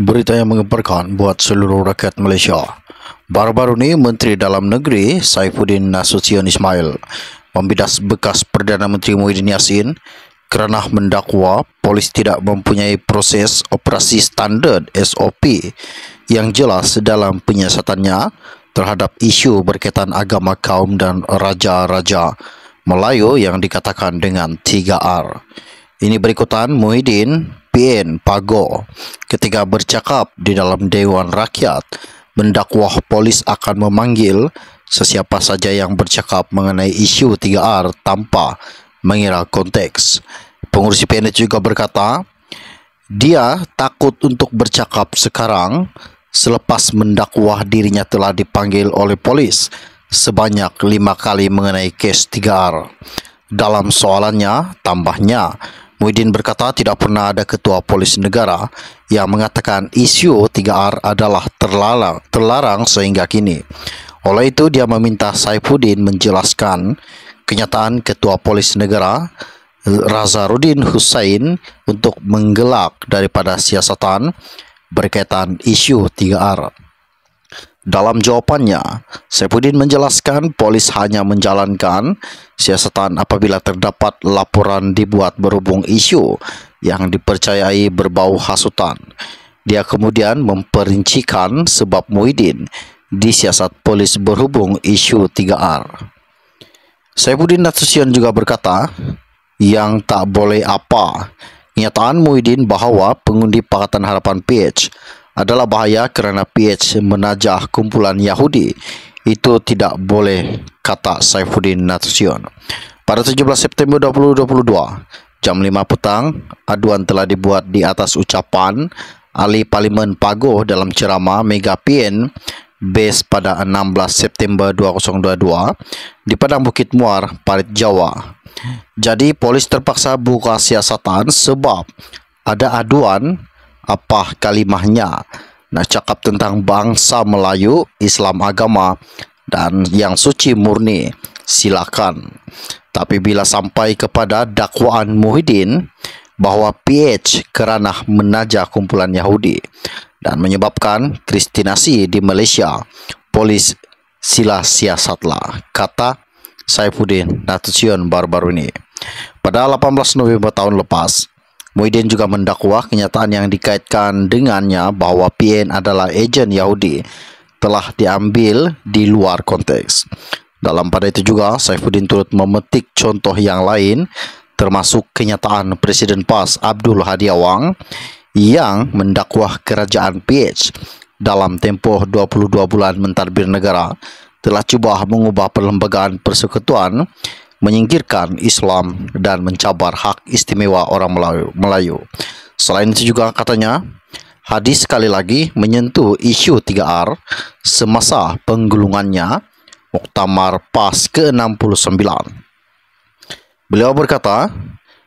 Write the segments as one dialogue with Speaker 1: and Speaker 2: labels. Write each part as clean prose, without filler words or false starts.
Speaker 1: Berita yang menggemparkan buat seluruh rakyat Malaysia. Baru-baru ini Menteri Dalam Negeri Saifuddin Nasution Ismail membidas bekas Perdana Menteri Muhyiddin Yassin kerana mendakwa polis tidak mempunyai proses operasi standard SOP yang jelas dalam penyiasatannya terhadap isu berkaitan agama kaum dan raja-raja Melayu yang dikatakan dengan 3R. Ini berikutan Muhyiddin PN Pago ketika bercakap di dalam Dewan Rakyat mendakwah polis akan memanggil sesiapa saja yang bercakap mengenai isu 3R tanpa mengira konteks. Pengurusi PN juga berkata, dia takut untuk bercakap sekarang selepas mendakwah dirinya telah dipanggil oleh polis sebanyak 5 kali mengenai kes 3R. Dalam soalannya, tambahnya, Muhyiddin berkata tidak pernah ada ketua polis negara yang mengatakan isu 3R adalah terlarang sehingga kini. Oleh itu, dia meminta Saifuddin menjelaskan kenyataan ketua polis negara Razaruddin Hussain untuk menggelak daripada siasatan berkaitan isu 3R. Dalam jawapannya, Saifuddin menjelaskan polis hanya menjalankan siasatan apabila terdapat laporan dibuat berhubung isu yang dipercayai berbau hasutan. Dia kemudian memperincikan sebab Muhyiddin disiasat polis berhubung isu 3R. Saifuddin Nasution juga berkata, yang tak boleh apa. Kenyataan Muhyiddin bahawa pengundi Pakatan Harapan PH adalah bahaya kerana PH menajah kumpulan Yahudi. Itu tidak boleh, kata Saifuddin Nasution. Pada 17 September 2022, jam 5 petang, aduan telah dibuat di atas ucapan Ahli Parlimen Pago dalam ceramah Mega PN base pada 16 September 2022 di Padang Bukit Muar, Parit Jawa. Jadi polis terpaksa buka siasatan sebab ada aduan apa kalimahnya nak cakap tentang bangsa Melayu, Islam agama dan yang suci murni, silakan. Tapi bila sampai kepada dakwaan Muhyiddin bahawa PH kerana menajah kumpulan Yahudi dan menyebabkan kristinasi di Malaysia, polis sila siasatlah, kata Saifuddin Nasution baru-baru ini. Pada 18 November tahun lepas, Muhyiddin juga mendakwa kenyataan yang dikaitkan dengannya bahawa PN adalah ejen Yahudi telah diambil di luar konteks. Dalam pada itu juga, Saifuddin turut memetik contoh yang lain termasuk kenyataan Presiden PAS Abdul Hadi Awang yang mendakwah kerajaan PH dalam tempoh 22 bulan mentadbir negara telah cuba mengubah perlembagaan persekutuan, menyingkirkan Islam dan mencabar hak istimewa orang Melayu. Selain itu juga katanya, Hadi sekali lagi menyentuh isu 3R semasa penggulungannya Muktamar PAS ke-69. Beliau berkata,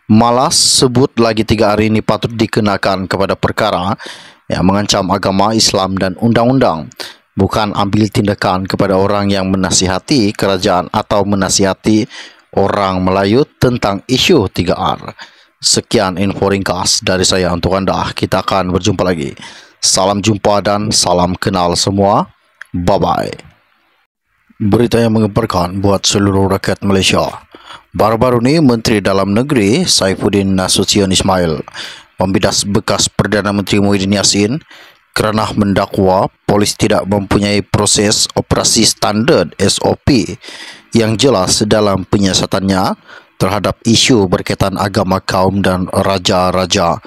Speaker 1: malas sebut lagi 3R ini patut dikenakan kepada perkara yang mengancam agama Islam dan undang-undang, bukan ambil tindakan kepada orang yang menasihati kerajaan atau menasihati orang Melayu tentang isu 3R. Sekian info ringkas dari saya untuk anda. Kita akan berjumpa lagi. Salam jumpa dan salam kenal semua. Bye-bye. Berita yang menggemparkan buat seluruh rakyat Malaysia. Baru-baru ini Menteri Dalam Negeri Saifuddin Nasution Ismail membidas bekas Perdana Menteri Muhyiddin Yassin kerana mendakwa polis tidak mempunyai proses operasi standard SOP yang jelas dalam penyiasatannya terhadap isu berkaitan agama kaum dan raja-raja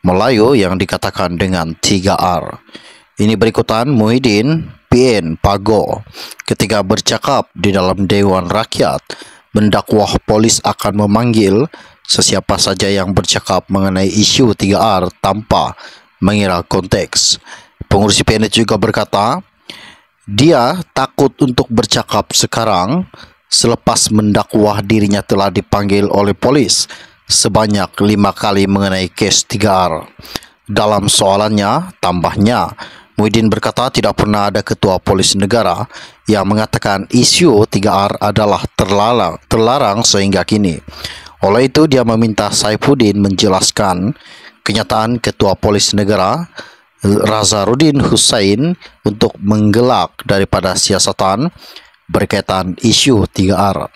Speaker 1: Melayu yang dikatakan dengan 3R. Ini berikutan Muhyiddin PN Pago ketika bercakap di dalam Dewan Rakyat mendakwah polis akan memanggil sesiapa saja yang bercakap mengenai isu 3R tanpa mengira konteks. Pengurusi PN juga berkata, dia takut untuk bercakap sekarang selepas mendakwah dirinya telah dipanggil oleh polis sebanyak 5 kali mengenai kes 3R. Dalam soalannya, tambahnya, Muhyiddin berkata tidak pernah ada ketua polis negara yang mengatakan isu 3R adalah terlarang sehingga kini. Oleh itu, dia meminta Saifuddin menjelaskan kenyataan ketua polis negara Nazarudin Hussain untuk menggelak daripada siasatan berkaitan isu 3R.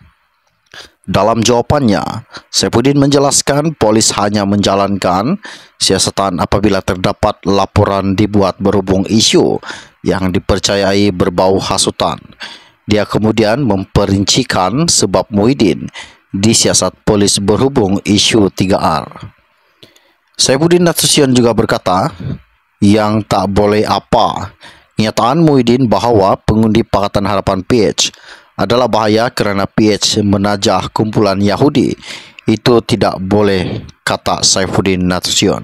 Speaker 1: Dalam jawapannya, Saifuddin menjelaskan polis hanya menjalankan siasatan apabila terdapat laporan dibuat berhubung isu yang dipercayai berbau hasutan. Dia kemudian memperincikan sebab Muhyiddin disiasat polis berhubung isu 3R. Saifuddin Nasution juga berkata, yang tak boleh apa, kenyataan Muhyiddin bahawa pengundi Pakatan Harapan PH adalah bahaya kerana PH menajah kumpulan Yahudi, itu tidak boleh, kata Saifuddin Nasution.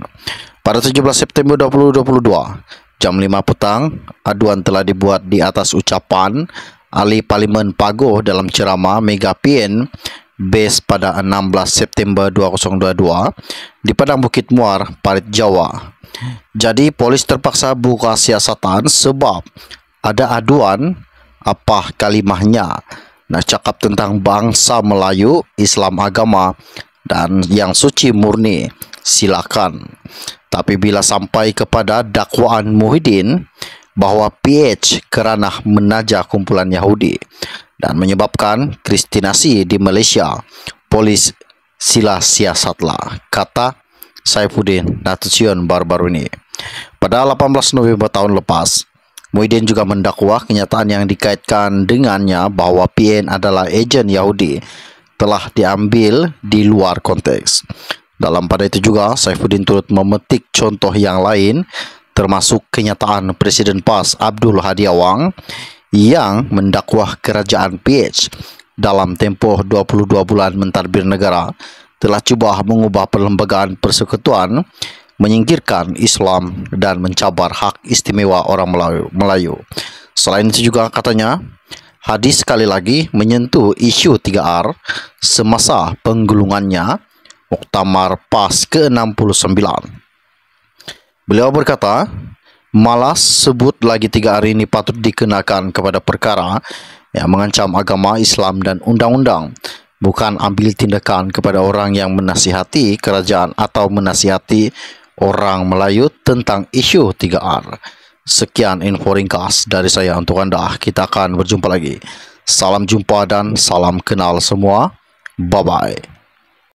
Speaker 1: Pada 17 September 2022, jam 5 petang, aduan telah dibuat di atas ucapan Ahli Parlimen Pagoh dalam ceramah Mega PN Base pada 16 September 2022 di Padang Bukit Muar, Parit Jawa. Jadi polis terpaksa buka siasatan sebab ada aduan apa kalimahnya nak cakap tentang bangsa Melayu, Islam agama dan yang suci murni, silakan. Tapi bila sampai kepada dakwaan Muhyiddin bahawa PH kerana menajah kumpulan Yahudi dan menyebabkan kristinasi di Malaysia, polis sila siasatlah, kata Saifuddin Nasution baru-baru ini. Pada 18 November tahun lepas, Muhyiddin juga mendakwa kenyataan yang dikaitkan dengannya bahawa PN adalah ejen Yahudi telah diambil di luar konteks. Dalam pada itu juga, Saifuddin turut memetik contoh yang lain termasuk kenyataan Presiden PAS Abdul Hadi Awang yang mendakwah kerajaan PH dalam tempoh 22 bulan mentadbir negara telah cuba mengubah perlembagaan persekutuan, menyingkirkan Islam dan mencabar hak istimewa orang Melayu. Selain itu juga katanya, Hadi sekali lagi menyentuh isu 3R semasa penggulungannya Muktamar PAS ke-69. Beliau berkata, malas sebut lagi 3R ini patut dikenakan kepada perkara yang mengancam agama Islam dan undang-undang, bukan ambil tindakan kepada orang yang menasihati kerajaan atau menasihati orang Melayu tentang isu 3R. Sekian info ringkas dari saya untuk anda. Kita akan berjumpa lagi. Salam jumpa dan salam kenal semua. Bye-bye.